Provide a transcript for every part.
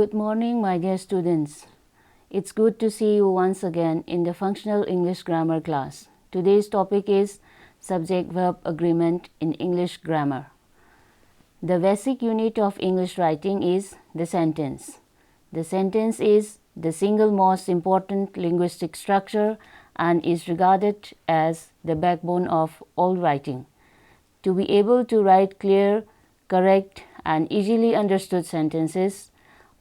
Good morning, my dear students. It's good to see you once again in the Functional English Grammar class. Today's topic is Subject-Verb Agreement in English Grammar. The basic unit of English writing is the sentence. The sentence is the single most important linguistic structure and is regarded as the backbone of all writing. To be able to write clear, correct, and easily understood sentences,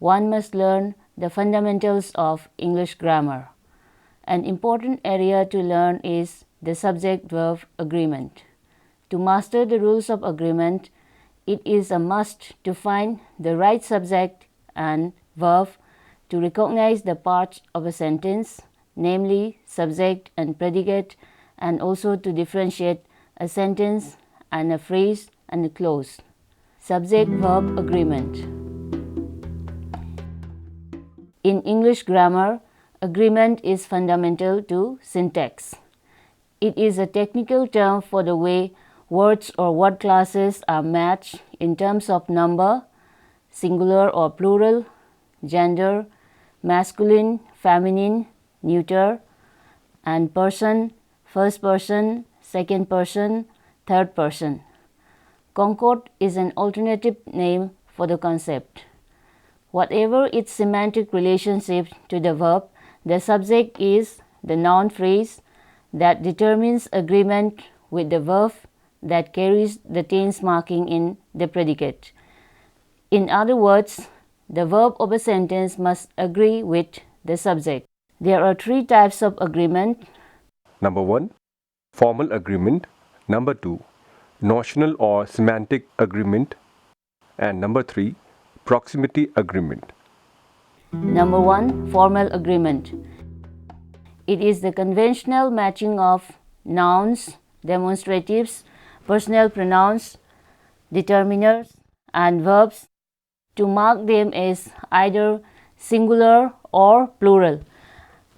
one must learn the fundamentals of English grammar. An important area to learn is the subject-verb agreement. To master the rules of agreement, it is a must to find the right subject and verb to recognize the parts of a sentence, namely subject and predicate, and also to differentiate a sentence and a phrase and a clause. Subject-verb agreement. In English grammar, agreement is fundamental to syntax. It is a technical term for the way words or word classes are matched in terms of number, singular or plural, gender, masculine, feminine, neuter, and person, first person, second person, third person. Concord is an alternative name for the concept. Whatever its semantic relationship to the verb, the subject is the noun phrase that determines agreement with the verb that carries the tense marking in the predicate. In other words, the verb of a sentence must agree with the subject. There are three types of agreement. Number 1, formal agreement. Number 2, notional or semantic agreement. And number 3, proximity agreement. Number 1, formal agreement. It is the conventional matching of nouns, demonstratives, personal pronouns, determiners, and verbs to mark them as either singular or plural,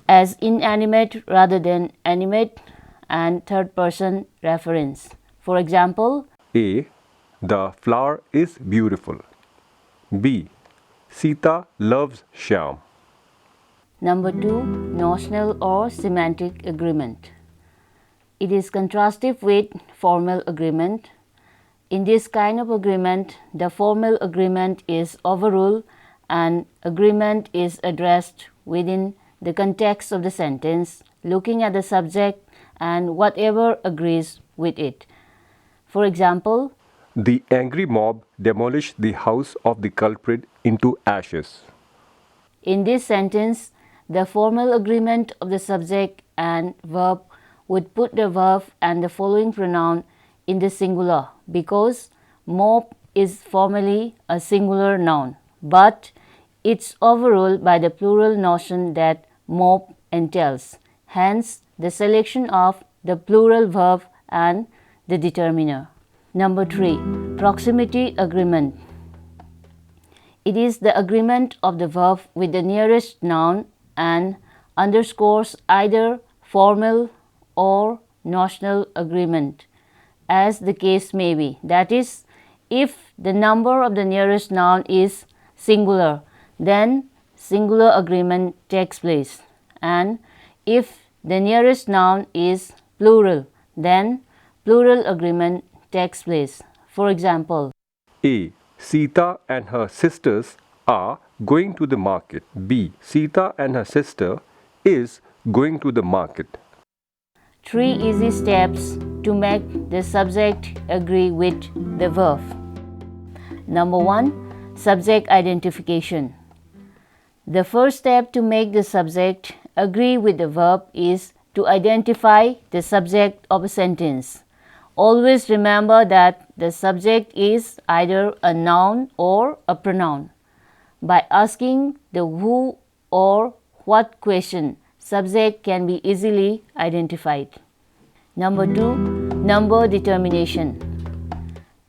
as inanimate rather than animate, and third person reference. For example, A. The flower is beautiful. B. Sita loves Shyam. Number 2, notional or semantic agreement. It is contrastive with formal agreement. In this kind of agreement, the formal agreement is overruled and agreement is addressed within the context of the sentence, looking at the subject and whatever agrees with it. For example, The angry mob demolished the house of the culprit into ashes. in this sentence, the formal agreement of the subject and verb would put the verb and the following pronoun in the singular because mob is formally a singular noun, but it's overruled by the plural notion that mob entails. Hence, the selection of the plural verb and the determiner. Number 3, proximity agreement. It is the agreement of the verb with the nearest noun and underscores either formal or notional agreement, as the case may be. That is, if the number of the nearest noun is singular, then singular agreement takes place, and if the nearest noun is plural, then plural agreement takes place. For example, A. Sita and her sisters are going to the market. B. Sita and her sister is going to the market. 3 easy steps to make the subject agree with the verb. Number 1, subject identification. The first step to make the subject agree with the verb is to identify the subject of a sentence. Always remember that the subject is either a noun or a pronoun. By asking the who or what question, subject can be easily identified. Number 2, number determination.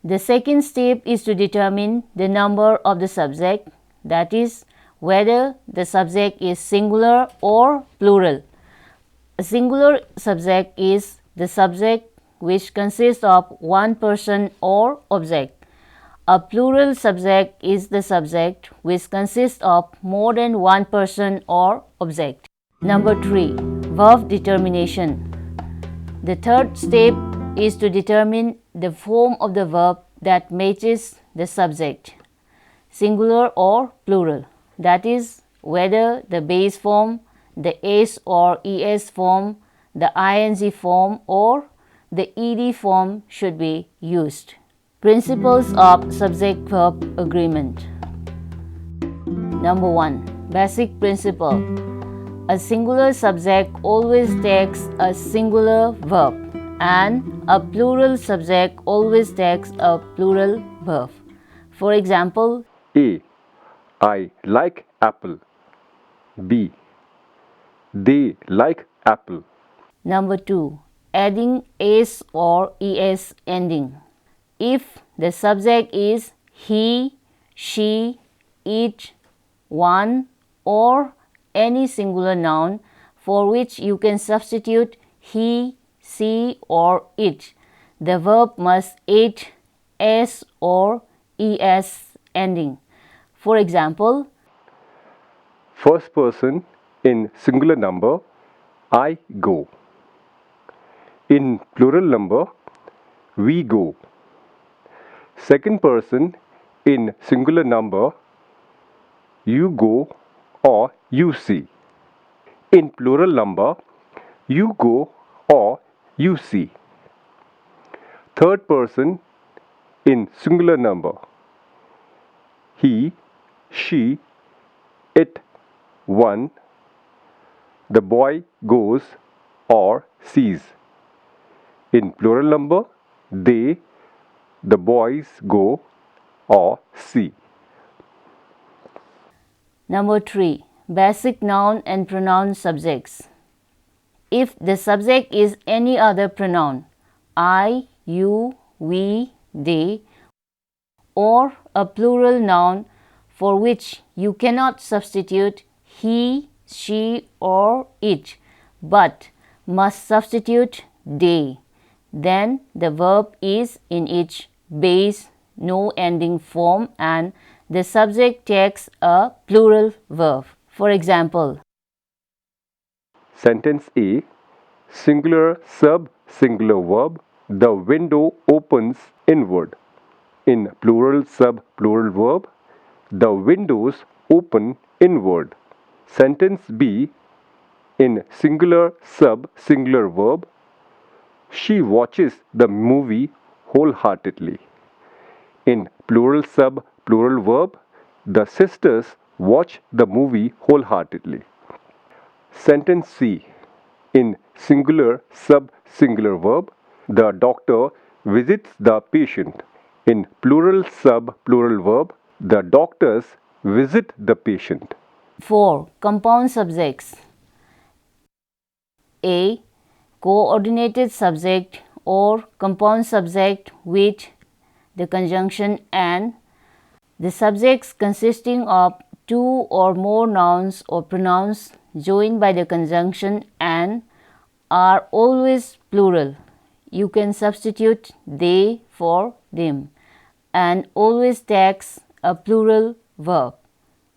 The second step is to determine the number of the subject, that is, whether the subject is singular or plural. A singular subject is the subject which consists of one person or object. A plural subject is the subject which consists of more than one person or object. Number 3. Verb determination. The third step is to determine the form of the verb that matches the subject, singular or plural. That is, whether the base form, the s or es form, the ing form, or the ed form should be used. Principles of subject-verb agreement. Number 1. Basic principle. A singular subject always takes a singular verb, and a plural subject always takes a plural verb. For example, A. I like apple. B. They like apple. number 2. Adding s or es ending. If the subject is he, she, it, one, or any singular noun for which you can substitute he, she, or it, the verb must add s or es ending. For example, First person in singular number, I go. In plural number, we go. Second person in singular number, you go or you see. In plural number, you go or you see. Third person in singular number, he, she, it, one. The boy goes or sees. In plural number, they, the boys go or see. number 3. Basic noun and pronoun subjects. If the subject is any other pronoun, I, you, we, they, or a plural noun for which you cannot substitute he, she, or it, but must substitute they, then the verb is in its base no ending form and the subject takes a plural verb. For example, Sentence A, singular sub singular verb, the window opens inward. In plural sub plural verb, the windows open inward. Sentence B, in singular sub singular verb, she watches the movie wholeheartedly. In plural sub plural verb, the sisters watch the movie wholeheartedly. Sentence C. In singular sub singular verb, the doctor visits the patient. In plural sub plural verb, the doctors visit the patient. 4. Compound subjects. A. Coordinated subject or compound subject with the conjunction and. The subjects consisting of two or more nouns or pronouns joined by the conjunction and are always plural. You can substitute they for them and always takes a plural verb.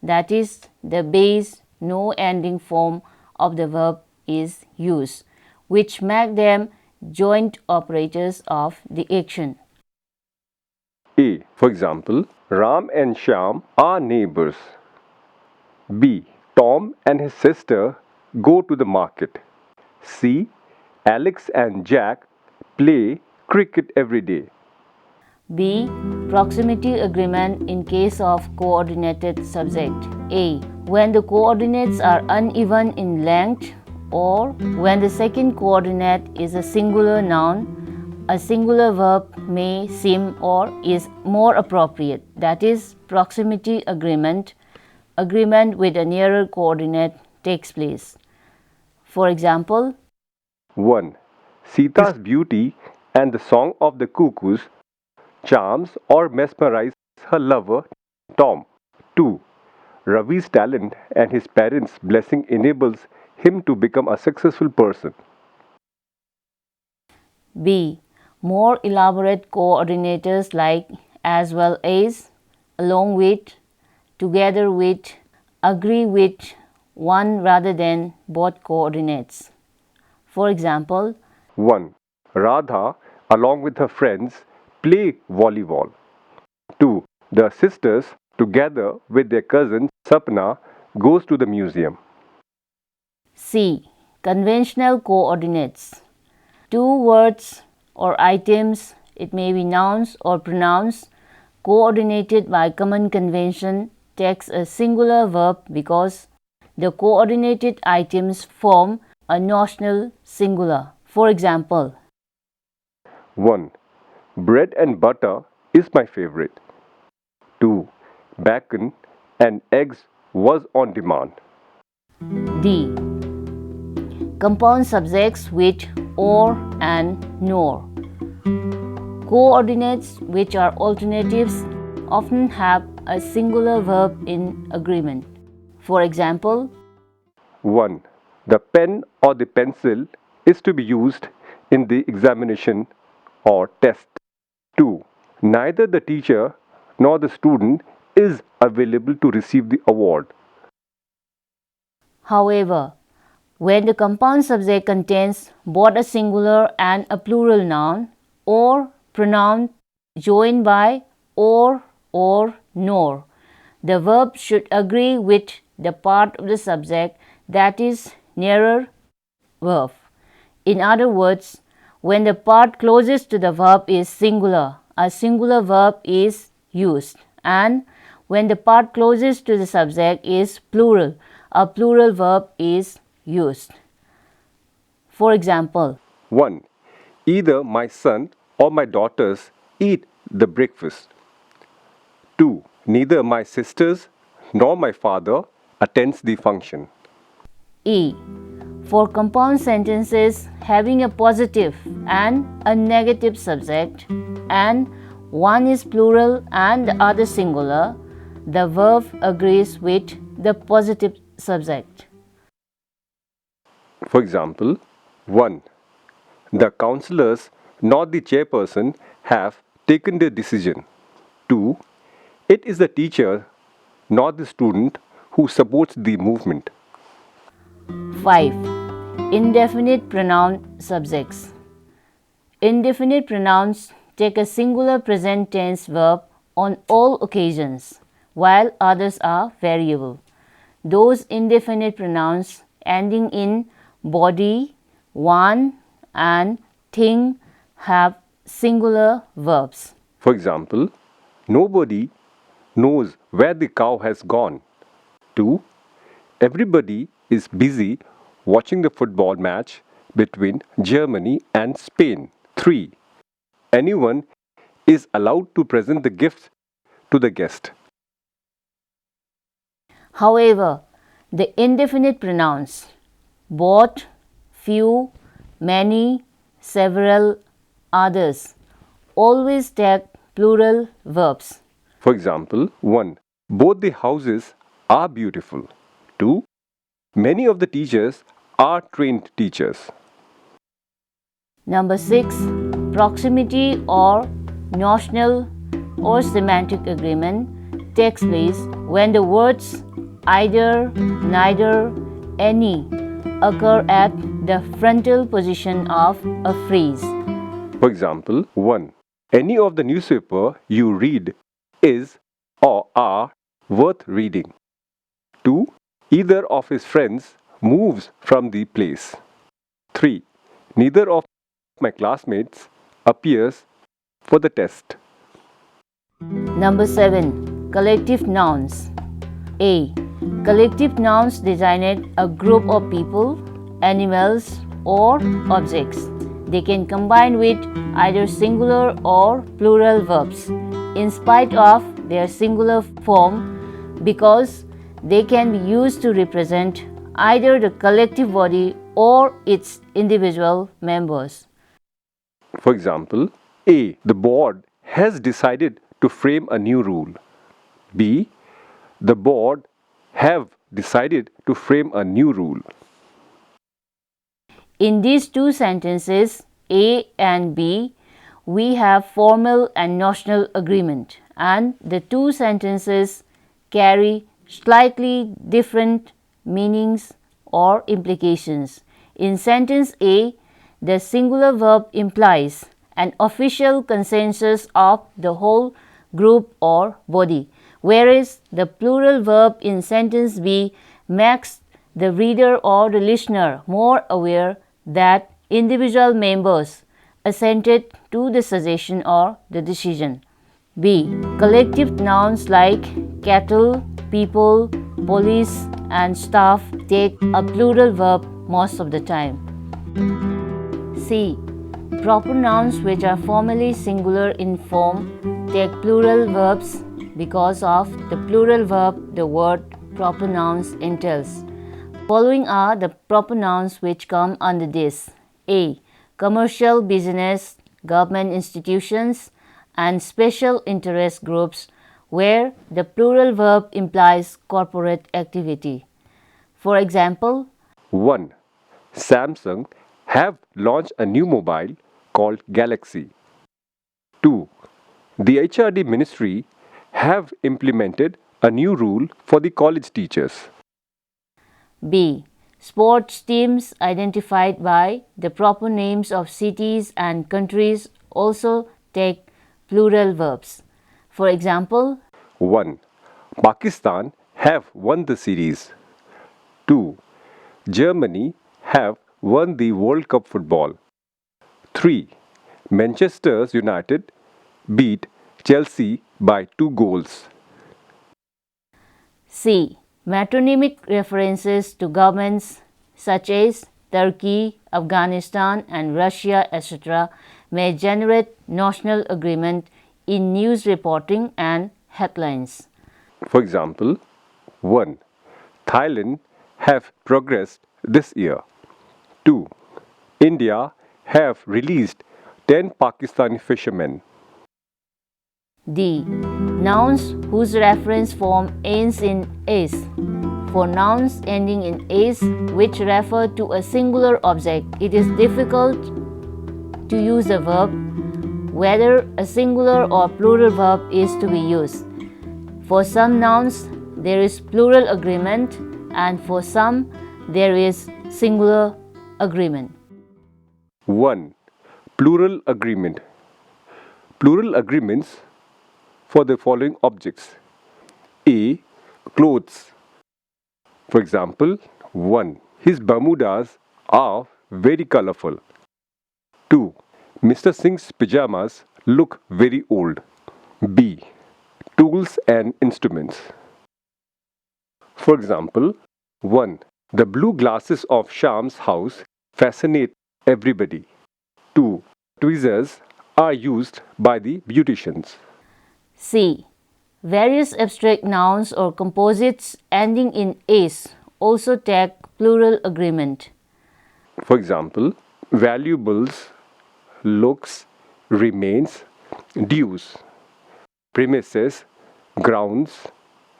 That is, the base no ending form of the verb is used, which make them joint operators of the action. A. For example, Ram and Shyam are neighbors. B. Tom and his sister go to the market. C. Alex and Jack play cricket every day. B. Proximity agreement in case of coordinated subject. A. When the coordinates are uneven in length or when the second coordinate is a singular noun, a singular verb may seem or is more appropriate. That is, proximity agreement. Agreement with a nearer coordinate takes place. For example, 1. Sita's beauty and the song of the cuckoos charms or mesmerize her lover Tom. 2. Ravi's talent and his parents' blessing enables him to become a successful person. B. More elaborate coordinators like as well as, along with, together with, agree with one rather than both coordinates. For example, 1. Radha, along with her friends, play volleyball. 2. The sisters, together with their cousin Sapna, goes to the museum. C. Conventional coordinates. Two words or items, it may be nouns or pronouns, coordinated by common convention takes a singular verb because the coordinated items form a notional singular. For example, 1. Bread and butter is my favorite. 2. Bacon and eggs was on demand. D. Compound subjects with or and nor. Coordinates which are alternatives often have a singular verb in agreement. For example, 1. The pen or the pencil is to be used in the examination or test. 2. Neither the teacher nor the student is available to receive the award. however, when the compound subject contains both a singular and a plural noun or pronoun joined by or nor, the verb should agree with the part of the subject that is nearer verb. In other words, when the part closest to the verb is singular, a singular verb is used, and when the part closest to the subject is plural, a plural verb is used. For example, 1. Either my son or my daughters eat the breakfast. 2. Neither my sisters nor my father attends the function. E. For compound sentences having a positive and a negative subject, and one is plural and the other singular, the verb agrees with the positive subject. For example, 1. The councillors nor the chairperson have taken their decision. 2. It is the teacher nor the student who supports the movement. 5. Indefinite pronoun subjects. Indefinite pronouns take a singular present tense verb on all occasions, while others are variable. Those indefinite pronouns ending in body, one, and thing have singular verbs. For example, nobody knows where the cow has gone. 2. Everybody is busy watching the football match between Germany and Spain. 3. Anyone is allowed to present the gifts to the guest. However, the indefinite pronouns both, few, many, several, others always take plural verbs. For example, 1. Both the houses are beautiful. 2. Many of the teachers are trained teachers. Number 6. Proximity or notional or semantic agreement takes place when the words either, neither, any occur at the frontal position of a phrase. For example, 1. Any of the newspaper you read is or are worth reading. 2. Either of his friends moves from the place. 3. Neither of my classmates appears for the test. Number 7. Collective nouns. A. Collective nouns designate a group of people, animals, or objects. They can combine with either singular or plural verbs in spite of their singular form because they can be used to represent either the collective body or its individual members. For example, A. The board has decided to frame a new rule. B. The board have decided to frame a new rule. In these two sentences, A and B, we have formal and notional agreement, and the two sentences carry slightly different meanings or implications. In sentence A, the singular verb implies an official consensus of the whole group or body, whereas the plural verb in sentence B makes the reader or the listener more aware that individual members assented to the suggestion or the decision. B. Collective nouns like cattle, people, police, and staff take a plural verb most of the time. C. Proper nouns which are formally singular in form take plural verbs because of the plural verb the word proper nouns entails. Following are the proper nouns which come under this. A. Commercial business, government institutions, and special interest groups where the plural verb implies corporate activity. For example, 1. Samsung have launched a new mobile called Galaxy. 2. The HRD ministry have implemented a new rule for the college teachers. B. Sports teams identified by the proper names of cities and countries also take plural verbs. For example, 1. Pakistan have won the series. 2. Germany have won the World Cup football. 3. Manchester United beat Chelsea by 2 goals. C. Metronymic references to governments such as Turkey, Afghanistan, and Russia, etc., may generate national agreement in news reporting and headlines. For example, 1. Thailand have progressed this year. 2. India have released 10 Pakistani fishermen. D. Nouns whose reference form ends in "-s". For nouns ending in "-s", which refer to a singular object, it is difficult to use a verb, whether a singular or plural verb is to be used. For some nouns, there is plural agreement, and for some, there is singular agreement. 1. Plural agreement. Plural agreements for the following objects. A. Clothes. For example, 1. His Bermudas are very colorful. 2. Mr. Singh's pajamas look very old. B. Tools and instruments. For example, 1. The blue glasses of Sham's house fascinate everybody. 2. Tweezers are used by the beauticians. C. Various abstract nouns or composites ending in "-s" also take plural agreement. For example, valuables, looks, remains, dues, premises, grounds,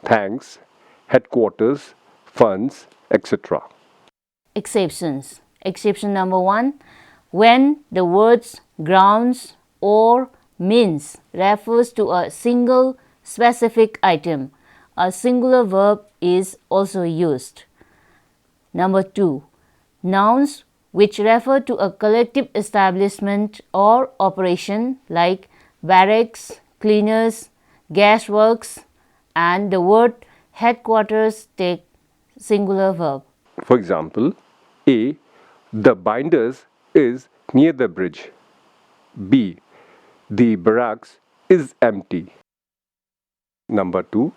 thanks, headquarters, funds, etc. Exceptions. Exception number 1. When the words grounds or means refers to a single specific item, a singular verb is also used. Number 2. Nouns which refer to a collective establishment or operation like barracks, cleaners, gasworks, and the word headquarters take singular verb. For example, A. The binders is near the bridge. B. The barracks is empty. Number 2.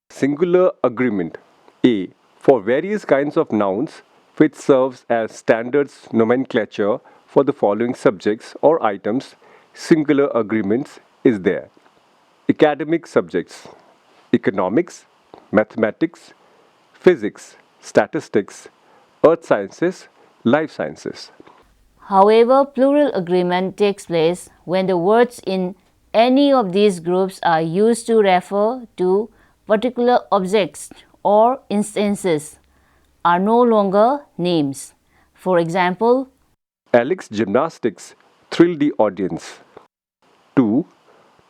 Singular agreement. A. For various kinds of nouns which serves as standards nomenclature for the following subjects or items, singular agreements is there. Academic subjects: economics, mathematics, physics, statistics, earth sciences, life sciences. However, plural agreement takes place when the words in any of these groups are used to refer to particular objects or instances, are no longer names. For example, Alex gymnastics thrilled the audience. 2.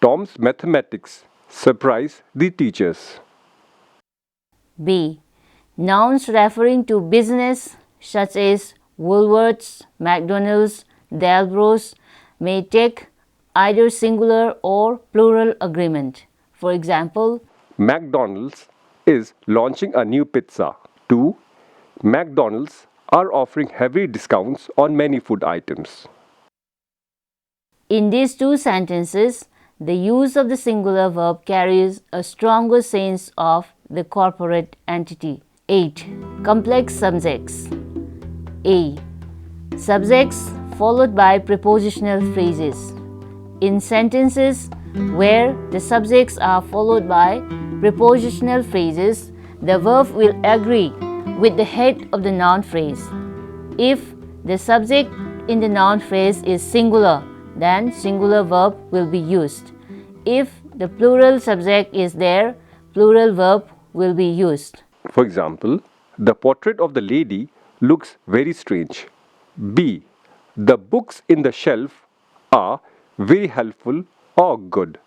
Tom's mathematics surprised the teachers. B. Nouns referring to business such as Woolworths, McDonald's, Delbros may take either singular or plural agreement. For example, McDonald's is launching a new pizza. 2. McDonald's are offering heavy discounts on many food items. in these two sentences, the use of the singular verb carries a stronger sense of the corporate entity. 8. Complex subjects. A. Subjects followed by prepositional phrases. In sentences where the subjects are followed by prepositional phrases, the verb will agree with the head of the noun phrase. If the subject in the noun phrase is singular, then singular verb will be used. If the plural subject is there, plural verb will be used. For example, the portrait of the lady looks very strange. B. The books in the shelf are very helpful or good.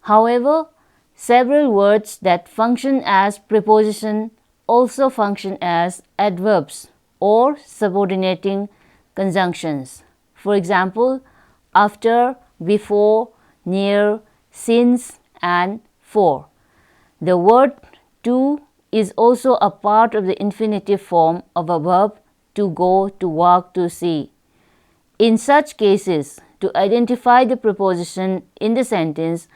However, several words that function as preposition also function as adverbs or subordinating conjunctions. For example, after, before, near, since, and for. The word to is also a part of the infinitive form of a verb to go, to walk, to see. In such cases, to identify the preposition in the sentence,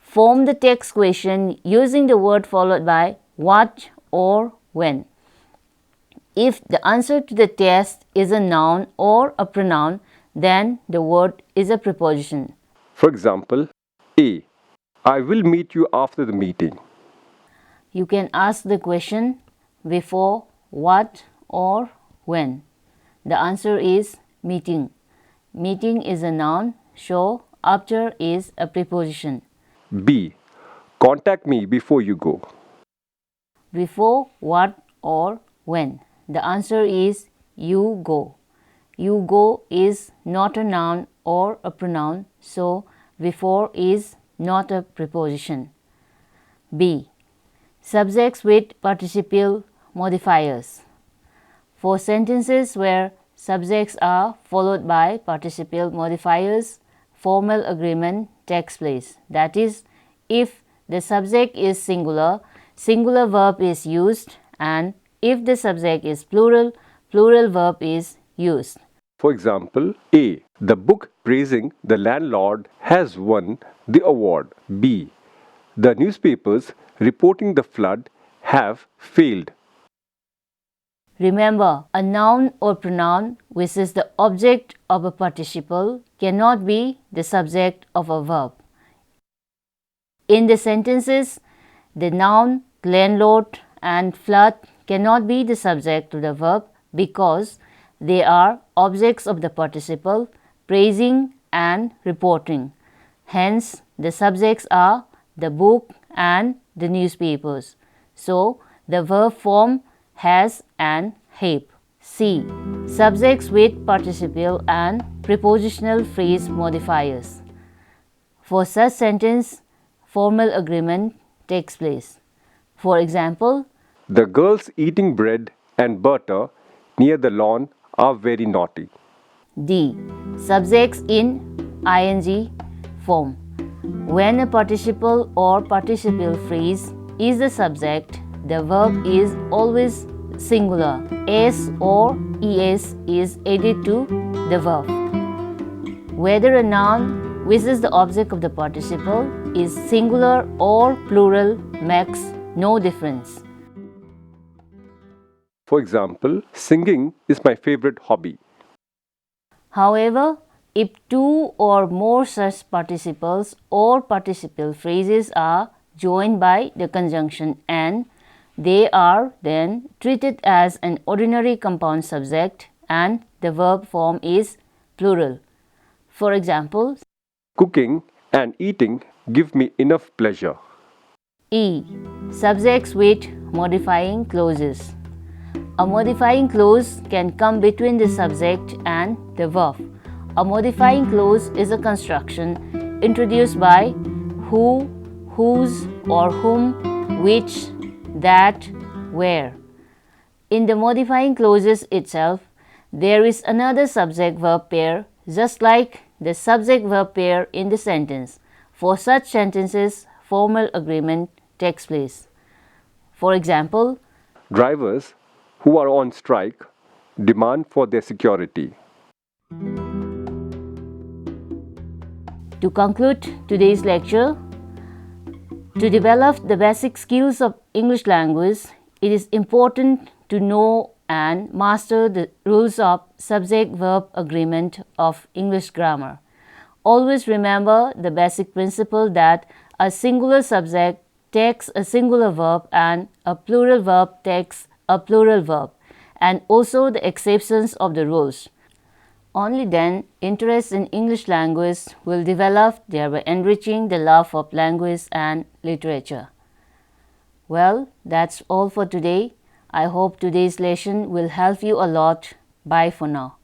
form the text question using the word followed by what or when. If the answer to the test is a noun or a pronoun, then the word is a preposition. For example, A. I will meet you after the meeting. You can ask the question before, what, or when. The answer is meeting. Meeting is a noun, so after is a preposition. B. Contact me before you go. Before, what, or when. The answer is you go. You go is not a noun or a pronoun, so before is not a preposition. B. Subjects with participial modifiers. For sentences where subjects are followed by participial modifiers, formal agreement takes place. That is, if the subject is singular, singular verb is used, and if the subject is plural, plural verb is used. For example, A. The book praising the landlord has won the award. B. The newspapers reporting the flood have failed. Remember, a noun or pronoun which is the object of a participle cannot be the subject of a verb. In the sentences, the noun landlord and flood cannot be the subject of the verb because they are objects of the participle praising and reporting. Hence, the subjects are the book and the newspapers. So, the verb form has and have. C. Subjects with participial and prepositional phrase modifiers. For such sentence, formal agreement takes place. For example, the girls eating bread and butter near the lawn are very naughty. D. Subjects in ing form. When a participle or participial phrase is the subject, the verb is always singular. S or es is added to the verb. Whether a noun which is the object of the participle is singular or plural makes no difference. For example, singing is my favorite hobby. However, if two or more such participles or participial phrases are joined by the conjunction and, they are then treated as an ordinary compound subject and the verb form is plural. For example, cooking and eating give me enough pleasure. E. Subjects with modifying clauses. A modifying clause can come between the subject and the verb. A modifying clause is a construction introduced by who, whose, or whom, which, that, where. In the modifying clauses itself, there is another subject-verb pair just like the subject-verb pair in the sentence. For such sentences, formal agreement takes place. For example, drivers who are on strike demand for their security. To conclude today's lecture, to develop the basic skills of English language, it is important to know and master the rules of subject-verb agreement of English grammar. Always remember the basic principle that a singular subject takes a singular verb and a plural verb takes a plural verb, and also the exceptions of the rules. Only then interest in English language will develop, thereby enriching the love of language and literature. Well, that's all for today. I hope today's lesson will help you a lot. Bye for now.